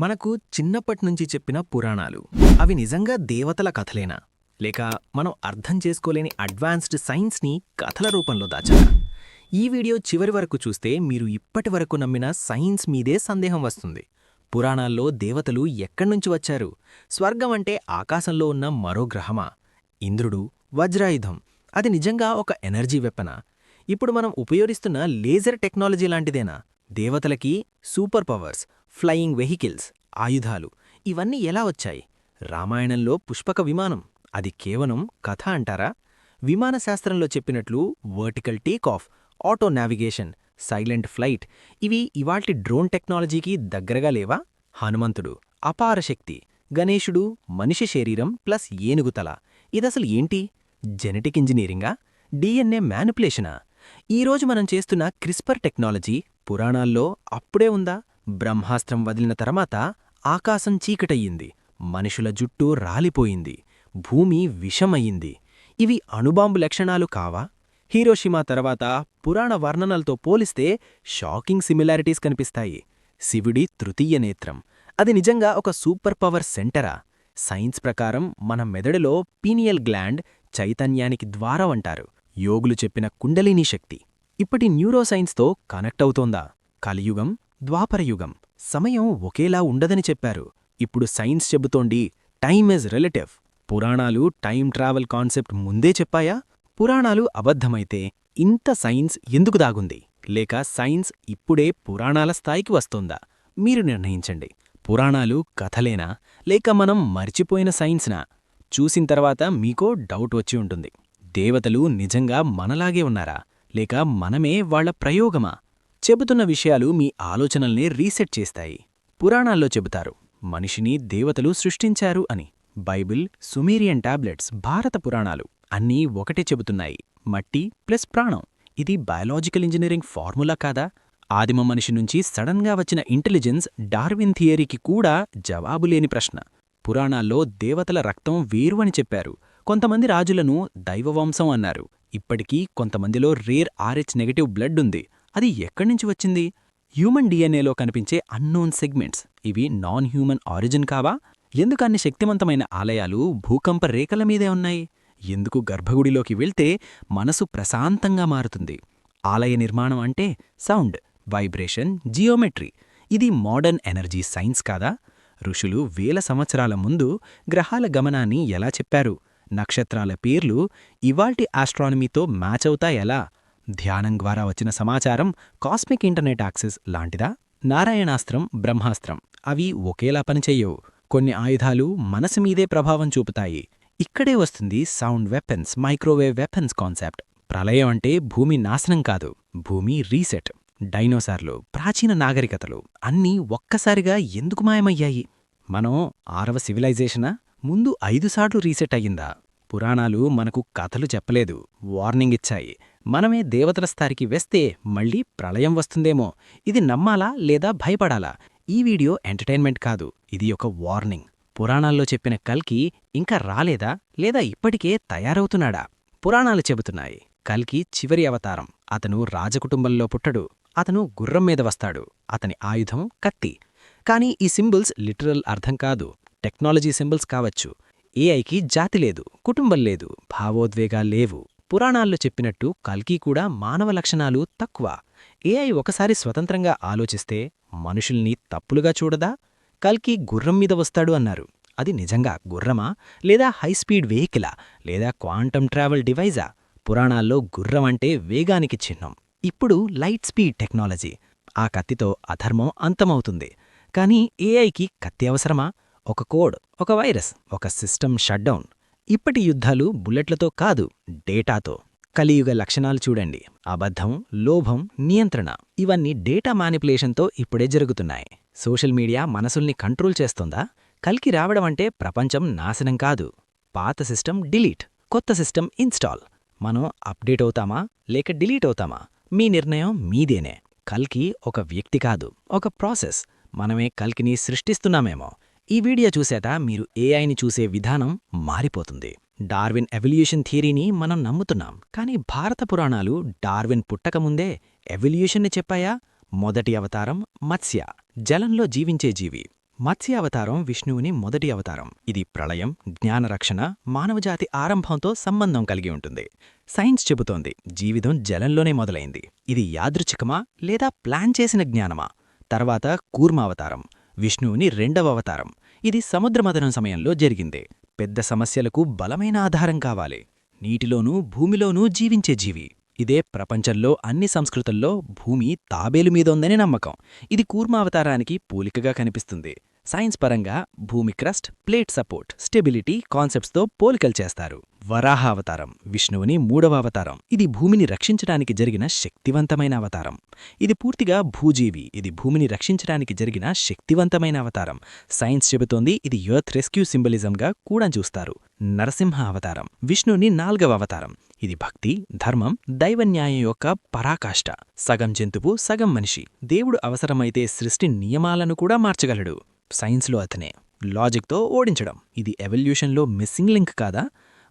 మనకు చిన్నప్పటినుంచి చెప్పిన పురాణాలు అవి నిజంగా దేవతల కథలేనా లేక మనం అర్థం చేసుకోలేని అడ్వాన్స్డ్ సైన్స్ని కథల రూపంలో దాచారా? ఈ వీడియో చివరి వరకు చూస్తే మీరు ఇప్పటి వరకు నమ్మిన సైన్స్ మీదే సందేహం వస్తుంది. పురాణాల్లో దేవతలు ఎక్కడ్నుంచి వచ్చారు? స్వర్గం అంటే ఆకాశంలో ఉన్న మరో గ్రహమా? ఇంద్రుడు, వజ్రాయుధం అది నిజంగా ఒక ఎనర్జీ వెపనా? ఇప్పుడు మనం ఉపయోగిస్తున్న లేజర్ టెక్నాలజీ లాంటిదేనా? దేవతలకి సూపర్ పవర్స్, ఫ్లయింగ్ వెహికల్స్, ఆయుధాలు ఇవన్నీ ఎలా వచ్చాయి? రామాయణంలో పుష్పక విమానం అది కేవలం కథ అంటారా? విమాన శాస్త్రంలో చెప్పినట్లు vertical takeoff, auto navigation, silent flight ఇవి ఇవాల్టి డ్రోన్ టెక్నాలజీకి దగ్గరగా లేవా? హనుమంతుడు అపార శక్తి, గణేశుడు మనిషి శరీరం ప్లస్ ఏనుగుతల ఇదసలు ఏంటి? జెనెటిక్ ఇంజనీరింగా? డిఎన్ఏ మ్యానిపులేషనా? ఈరోజు మనం చేస్తున్న క్రిస్పర్ టెక్నాలజీ పురాణాల్లో అప్పుడే ఉందా? బ్రహ్మాస్త్రం వదిలిన తర్వాత ఆకాశం చీకటయ్యింది, మనుషుల జుట్టు రాలిపోయింది, భూమి విషమయ్యింది. ఇవి అణుబాంబు లక్షణాలు కావా? హీరోషిమా తర్వాత పురాణ వర్ణనలతో పోలిస్తే షాకింగ్ సిమిలారిటీస్ కనిపిస్తాయి. శివుడి తృతీయ నేత్రం అది నిజంగా ఒక సూపర్ పవర్ సెంటరా? సైన్స్ ప్రకారం మన మెదడులో పీనియల్ గ్లాండ్ చైతన్యానికి ద్వారం అంటారు. యోగులు చెప్పిన కుండలినీ శక్తి ఇప్పటి న్యూరోసైన్స్తో కనెక్ట్ అవుతోందా? కలియుగం, ద్వాపరయుగం సమయం ఒకేలా ఉండదని చెప్పారు. ఇప్పుడు సైన్స్ చెబుతోంది టైమ్ ఇస్ రిలేటివ్. పురాణాలు టైం ట్రావెల్ కాన్సెప్ట్ ముందే చెప్పాయా? పురాణాలు అబద్ధమైతే ఇంత సైన్స్ ఎందుకు దాగుంది? లేక సైన్స్ ఇప్పుడే పురాణాల స్థాయికి వస్తోందా? మీరు నిర్ణయించండి. పురాణాలు కథలేనా లేక మనం మర్చిపోయిన సైన్స్నా? చూసిన తర్వాత మీకో డౌట్ వచ్చి ఉంటుంది. దేవతలు నిజంగా మనలాగే ఉన్నారా లేక మనమే వాళ్ల ప్రయోగమా? చెబుతున్న విషయాలు మీ ఆలోచనల్ని రీసెట్ చేస్తాయి. పురాణాల్లో చెబుతారు మనిషిని దేవతలు సృష్టించారు అని. బైబిల్, సుమేరియన్ టాబ్లెట్స్, భారత పురాణాలు అన్నీ ఒకటే చెబుతున్నాయి, మట్టి ప్లస్ ప్రాణం. ఇది బయాలజికల్ ఇంజనీరింగ్ ఫార్ములా కాదా? ఆదిమ మనిషి నుంచి సడన్గా వచ్చిన ఇంటెలిజెన్స్ డార్విన్ థియరీకి కూడా జవాబులేని ప్రశ్న. పురాణాల్లో దేవతల రక్తం వేరు అని చెప్పారు. కొంతమంది రాజులను దైవవంశం అన్నారు. ఇప్పటికీ కొంతమందిలో రేర్ RH నెగటివ్ బ్లడ్ ఉంది. అది ఎక్కడ్నుంచి వచ్చింది? హ్యూమన్ డిఎన్ఏలో కనిపించే అన్నోన్ సెగ్మెంట్స్ ఇవి నాన్ హ్యూమన్ ఆరిజిన్ కావా? ఎందుకన్ని శక్తివంతమైన ఆలయాలు భూకంప రేఖల మీదే ఉన్నాయి? ఎందుకు గర్భగుడిలోకి వెళ్తే మనసు ప్రశాంతంగా మారుతుంది? ఆలయ నిర్మాణం అంటే సౌండ్, వైబ్రేషన్, జియోమెట్రీ ఇది మోడర్న్ ఎనర్జీ సైన్స్ కాదా? ఋషులు వేల సంవత్సరాల ముందు గ్రహాల గమనాన్ని ఎలా చెప్పారు? నక్షత్రాల పేర్లు ఇవాల్టి ఆస్ట్రానమీతో మ్యాచ్ అవుతాయెలా? ధ్యానం ద్వారా వచ్చిన సమాచారం కాస్మిక్ ఇంటర్నెట్ యాక్సెస్ లాంటిదా? నారాయణాస్త్రం, బ్రహ్మాస్త్రం అవి ఒకేలా పనిచెయ్యవు. కొన్ని ఆయుధాలు మనసు మీదే ప్రభావం చూపుతాయి. ఇక్కడే వస్తుంది sound weapons, microwave weapons concept. ప్రళయం అంటే భూమి నాశనం కాదు, భూమి రీసెట్. డైనోసార్లు, ప్రాచీన నాగరికతలు అన్నీ ఒక్కసారిగా ఎందుకు మాయమయ్యాయి? మనం 6వ సివిలైజేషనా? ముందు 5 సార్లు రీసెట్ అయ్యిందా? పురాణాలు మనకు కథలు చెప్పలేదు, వార్నింగ్ ఇచ్చాయి. మనమే దేవతల స్థాయికి వేస్తే మళ్ళీ ప్రళయం వస్తుందేమో. ఇది నమ్మాలా లేదా భయపడాలా? ఈ వీడియో ఎంటర్టైన్మెంట్ కాదు, ఇది ఒక వార్నింగ్. పురాణాల్లో చెప్పిన కల్కి ఇంకా రాలేదా లేదా ఇప్పటికే తయారవుతున్నాడా? పురాణాలు చెబుతున్నాయి కల్కి చివరి అవతారం. అతను రాజకుటుంబంలో పుట్టడు, అతను గుర్రం మీద వస్తాడు, అతని ఆయుధం కత్తి. కానీ ఈ సింబల్స్ లిటరల్ అర్థం కాదు, టెక్నాలజీ సింబల్స్ కావచ్చు. ఏఐకి జాతి లేదు, కుటుంబం లేదు, భావోద్వేగాల్లేవు. పురాణాల్లో చెప్పినట్టు కల్కి కూడా మానవ లక్షణాలు తక్కువ. ఏఐ ఒకసారి స్వతంత్రంగా ఆలోచిస్తే మనుషుల్ని తప్పులుగా చూడదా? కల్కి గుర్రం మీద వస్తాడు అన్నారు. అది నిజంగా గుర్రమా లేదా హైస్పీడ్ వెహికలా లేదా క్వాంటమ్ ట్రావెల్ డివైజా? పురాణాల్లో గుర్రం అంటే వేగానికి చిహ్నం. ఇప్పుడు లైట్ స్పీడ్ టెక్నాలజీ. ఆ కత్తితో అధర్మం అంతమవుతుంది. కానీ ఏఐకి కత్తి అవసరమా? ఒక కోడ్, ఒక వైరస్, ఒక సిస్టమ్ షట్డౌన్. ఇప్పటి యుద్ధాలు బుల్లెట్లతో కాదు, డేటాతో. కలియుగ లక్షణాలు చూడండి, అబద్ధం, లోభం, నియంత్రణ ఇవన్నీ డేటా మానిపులేషన్తో ఇప్పుడే జరుగుతున్నాయి. సోషల్ మీడియా మనసుల్ని కంట్రోల్ చేస్తోందా? కల్కి రావడమంటే ప్రపంచం నాశనం కాదు. పాత సిస్టమ్ డిలీట్, కొత్త సిస్టమ్ ఇన్స్టాల్. మనం అప్డేట్ అవుతామా లేక డిలీట్ అవుతామా? మీ నిర్ణయం మీదేనే. కల్కి ఒక వ్యక్తి కాదు, ఒక ప్రాసెస్. మనమే కల్కిని సృష్టిస్తున్నామేమో. ఈ వీడియో చూసేట మీరు ఏఐని చూసే విధానం మారిపోతుంది. డార్విన్ ఎవల్యూషన్ థియరీని మనం నమ్ముతున్నాం, కానీ భారత పురాణాలు డార్విన్ పుట్టకముందే ఎవల్యూషన్ని చెప్పాయా? మొదటి అవతారం మత్స్య, జలంలో జీవించే జీవి. మత్స్య అవతారం విష్ణువుని మొదటి అవతారం. ఇది ప్రళయం, జ్ఞానరక్షణ, మానవజాతి ఆరంభంతో సంబంధం కలిగి ఉంటుంది. సైన్స్ చెబుతోంది జీవితం జలంలోనే మొదలైంది. ఇది యాదృచ్ఛికమా లేదా ప్లాన్ చేసిన జ్ఞానమా? తర్వాత కూర్మావతారం, విష్ణువుని రెండవ అవతారం. ఇది సముద్రమథనం సమయంలో జరిగిందే. పెద్ద సమస్యలకు బలమైన ఆధారం కావాలి. నీటిలోనూ భూమిలోనూ జీవించే జీవి. ఇదే ప్రపంచంలో అన్ని సంస్కృతుల్లో భూమి తాబేలు మీద ఉందని నమ్మకం. ఇది కూర్మావతారానికి పోలికగా కనిపిస్తుంది. సైన్స్ పరంగా భూమి క్రస్ట్, ప్లేట్ సపోర్ట్, స్టెబిలిటీ కాన్సెప్ట్స్తో పోలికలు చేస్తారు. వరాహ అవతారం, విష్ణువుని మూడవ అవతారం. ఇది భూమిని రక్షించడానికి జరిగిన శక్తివంతమైన అవతారం. ఇది పూర్తిగా భూజీవి. ఇది భూమిని రక్షించడానికి జరిగిన శక్తివంతమైన అవతారం. సైన్స్ చెబుతోంది ఇది ఎర్త్ రెస్క్యూ సింబలిజంగా కూడా చూస్తారు. నరసింహ అవతారం, విష్ణుని నాల్గవ అవతారం. ఇది భక్తి, ధర్మం, దైవన్యాయం యొక్క పరాకాష్ఠ. సగం జంతువు, సగం మనిషి. దేవుడు అవసరమైతే సృష్టి నియమాలను కూడా మార్చగలడు. సైన్స్లో అతనే. లాజిక్తో ఓడించడం. ఇది ఎవల్యూషన్లో మిస్సింగ్ లింక్ కాదా?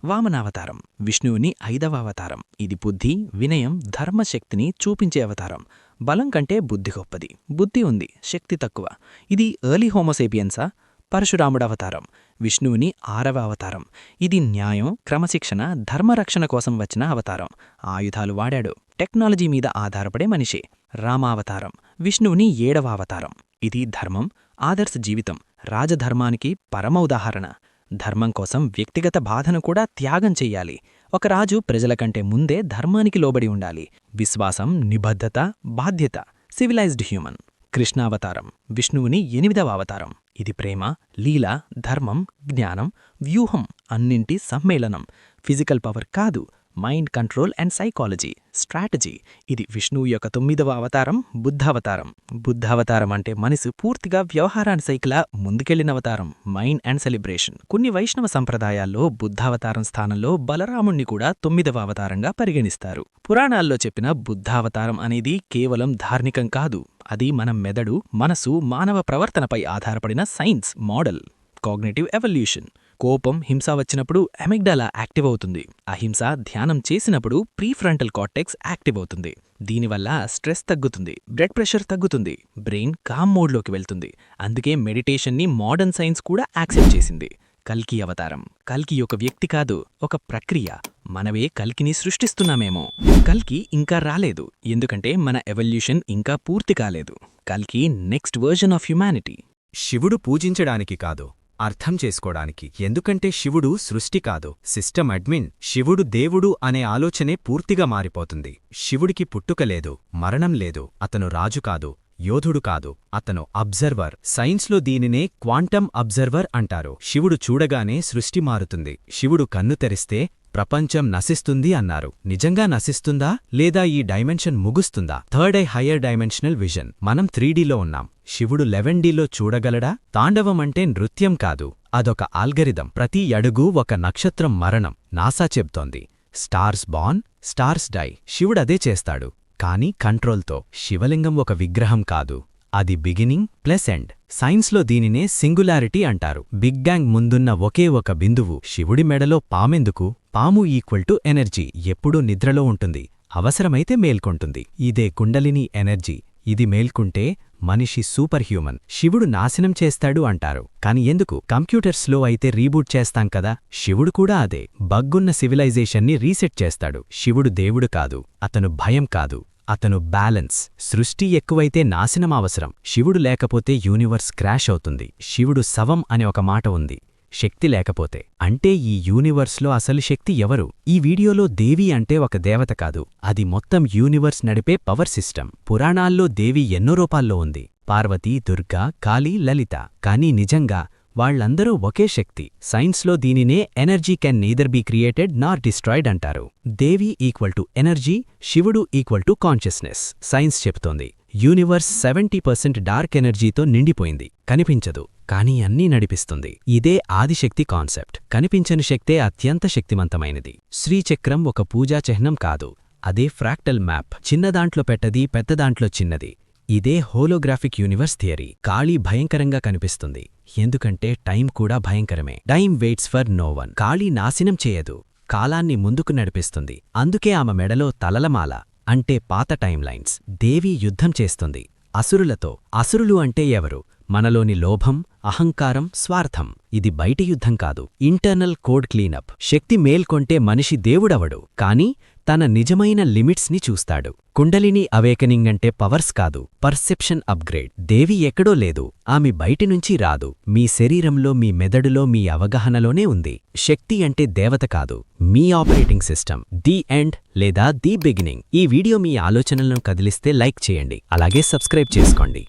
వామనావతారం, విష్ణువుని ఐదవ అవతారం. ఇది బుద్ధి, వినయం, ధర్మశక్తిని చూపించే అవతారం. బలం కంటే బుద్ధి గొప్పది. బుద్ధి ఉంది, శక్తి తక్కువ. ఇది ఎర్లీ హోమోసేపియన్సా? పరశురాముడ అవతారం, విష్ణువుని ఆరవ అవతారం. ఇది న్యాయం, క్రమశిక్షణ, ధర్మరక్షణ కోసం వచ్చిన అవతారం. ఆయుధాలు వాడాడు. టెక్నాలజీ మీద ఆధారపడే మనిషే. రామావతారం, విష్ణువుని ఏడవ అవతారం. ఇది ధర్మం, ఆదర్శ జీవితం, రాజధర్మానికి పరమ ఉదాహరణ. ధర్మం కోసం వ్యక్తిగత బాధను కూడా త్యాగం చెయ్యాలి. ఒక రాజు ప్రజల కంటే ముందే ధర్మానికి లోబడి ఉండాలి. విశ్వాసం, నిబద్ధత, బాధ్యత. Civilised human. కృష్ణావతారం, విష్ణువుని ఎనిమిదవ అవతారం. ఇది ప్రేమ, లీల, ధర్మం, జ్ఞానం, వ్యూహం అన్నింటి సమ్మేళనం. ఫిజికల్ పవర్ కాదు, mind control and psychology, strategy. ఇది విష్ణువు యొక్క తొమ్మిదవ అవతారం, బుద్ధావతారం. బుద్ధావతారం అంటే మనసు పూర్తిగా వ్యవహారాన్ని సైకిలా ముందుకెళ్లిన అవతారం. Mind and celebration. కొన్ని వైష్ణవ సంప్రదాయాల్లో బుద్ధావతారం స్థానంలో బలరాముణ్ణి కూడా తొమ్మిదవ అవతారంగా పరిగణిస్తారు. పురాణాల్లో చెప్పిన బుద్ధావతారం అనేది కేవలం ధార్మికం కాదు. అది మన మెదడు, మనసు, మానవ ప్రవర్తనపై ఆధారపడిన సైన్స్ మోడల్. Cognitive evolution. కోపం, హింస వచ్చినప్పుడు అమిగ్డాలా యాక్టివ్ అవుతుంది. అహింస, ధ్యానం చేసినప్పుడు ప్రీఫ్రంటల్ కార్టెక్స్ యాక్టివ్ అవుతుంది. దీనివల్ల స్ట్రెస్ తగ్గుతుంది, బ్లడ్ ప్రెషర్ తగ్గుతుంది, బ్రెయిన్ కామ్ మోడ్లోకి వెళ్తుంది. అందుకే మెడిటేషన్ని మోడర్న్ సైన్స్ కూడా యాక్సెప్ట్ చేసింది. కల్కి అవతారం. కల్కి ఒక వ్యక్తి కాదు, ఒక ప్రక్రియ. మనవే కల్కిని సృష్టిస్తున్నామేమో. కల్కి ఇంకా రాలేదు, ఎందుకంటే మన ఎవల్యూషన్ ఇంకా పూర్తి కాలేదు. కల్కి నెక్స్ట్ వర్జన్ ఆఫ్ హ్యుమానిటీ. శివుడు పూజించడానికి కాదు, అర్థం చేసుకోడానికి. ఎందుకంటే శివుడు సృష్టి కాదు, సిస్టమ్ అడ్మిన్. శివుడు దేవుడు అనే ఆలోచనే పూర్తిగా మారిపోతుంది. శివుడికి పుట్టుక లేదు, మరణం లేదు. అతను రాజు కాదు, యోధుడు కాదు, అతను అబ్జర్వర్. సైన్స్లో దీనినే క్వాంటమ్ అబ్జర్వర్ అంటారు. శివుడు చూడగానే సృష్టి మారుతుంది. శివుడు కన్ను తెరిస్తే ప్రపంచం నశిస్తుంది అన్నారు. నిజంగా నశిస్తుందా లేదా ఈ డైమెన్షన్ ముగుస్తుందా? Third eye higher dimensional vision. మనం 3Dలో ఉన్నాం. శివుడు 11Dలో చూడగలడా? తాండవం అంటే నృత్యం కాదు, అదొక ఆల్గరిథం. ప్రతి అడుగు ఒక నక్షత్రం మరణం. నాసా చెప్తోంది స్టార్స్ బార్న్, స్టార్స్ డై. శివుడదే చేస్తాడు, కానీ కంట్రోల్తో. శివలింగం ఒక విగ్రహం కాదు, అది బిగినింగ్ ప్లస్ ఎండ్. సైన్స్లో దీనినే సింగులారిటీ అంటారు. బిగ్ బ్యాంగ్ ముందున్న ఒకే ఒక బిందువు. శివుడి మెడలో పామెందుకు? పాము ఈక్వల్ టు ఎనర్జీ. ఎప్పుడూ నిద్రలో ఉంటుంది, అవసరమైతే మేల్కొంటుంది. ఇదే కుండలిని ఎనర్జీ. ఇది మేల్కుంటే మనిషి సూపర్ హ్యూమన్. శివుడు నాశనం చేస్తాడు అంటారు, కాని ఎందుకు? కంప్యూటర్స్లో అయితే రీబూట్ చేస్తాం కదా, శివుడు కూడా అదే. బగ్గున్న సివిలైజేషన్ని రీసెట్ చేస్తాడు. శివుడు దేవుడు కాదు, అతను భయం కాదు, అతను బ్యాలెన్స్. సృష్టి ఎక్కువైతే నాశనం అవసరం. శివుడు లేకపోతే యూనివర్స్ క్రాష్ అవుతుంది. శివుడు శవం అనే ఒక మాట ఉంది, శక్తి లేకపోతే. అంటే ఈ యూనివర్స్లో అసలు శక్తి ఎవరు? ఈ వీడియోలో దేవి అంటే ఒక దేవత కాదు, అది మొత్తం యూనివర్స్ నడిపే పవర్ సిస్టమ్. పురాణాల్లో దేవి ఎన్నో రూపాల్లో ఉంది, పార్వతీ, దుర్గా, కాళీ, లలిత. కానీ నిజంగా వాళ్లందరూ ఒకే శక్తి. సైన్స్లో దీనినే energy can neither be created nor destroyed అంటారు. దేవి ఈక్వల్ టు ఎనర్జీ, శివుడు ఈక్వల్ టు కాన్షియస్నెస్. సైన్స్ చెప్తోంది యూనివర్స్ 70% డార్క్ ఎనర్జీతో నిండిపోయింది. కనిపించదు, కానీ అన్నీ నడిపిస్తుంది. ఇదే ఆదిశక్తి కాన్సెప్ట్. కనిపించని శక్తే అత్యంత శక్తివంతమైనది. శ్రీచక్రం ఒక పూజా చిహ్నం కాదు, అదే ఫ్రాక్టల్ మ్యాప్. చిన్నదాంట్లో పెద్దది, పెద్దదాంట్లో చిన్నది. ఇదే హోలోగ్రాఫిక్ యూనివర్స్ థియరీ. కాళీ భయంకరంగా కనిపిస్తుంది, ఎందుకంటే టైం కూడా భయంకరమే. Time waits for no one. Kali నాశనం చేయదు, కాలాన్ని ముందుకు నడిపిస్తుంది. అందుకే ఆమె మెడలో తలలమాల, అంటే పాత టైంలైన్స్. దేవి యుద్ధం చేస్తుంది అసురులతో. అసురులు అంటే ఎవరు? మనలోని లోభం, అహంకారం, స్వార్థం. ఇది బయటి యుద్ధం కాదు, ఇంటర్నల్ కోడ్ క్లీనప్. శక్తి మేల్కొంటే మనిషి దేవుడవడు, కాని తన నిజమైన లిమిట్స్ని చూస్తాడు. కుండలిని అవేకనింగ్ అంటే పవర్స్ కాదు, పర్సెప్షన్ అప్గ్రేడ్. దేవి ఎక్కడో లేదు, ఆమె బయటినుంచి రాదు, మీ శరీరంలో, మీ మెదడులో, మీ అవగాహనలోనే ఉంది. శక్తి అంటే దేవత కాదు, మీ ఆపరేటింగ్ సిస్టమ్. ది ఎండ్ లేదా ది బిగినింగ్. ఈ వీడియో మీ ఆలోచనలను కదిలిస్తే లైక్ చేయండి, అలాగే సబ్స్క్రైబ్ చేసుకోండి.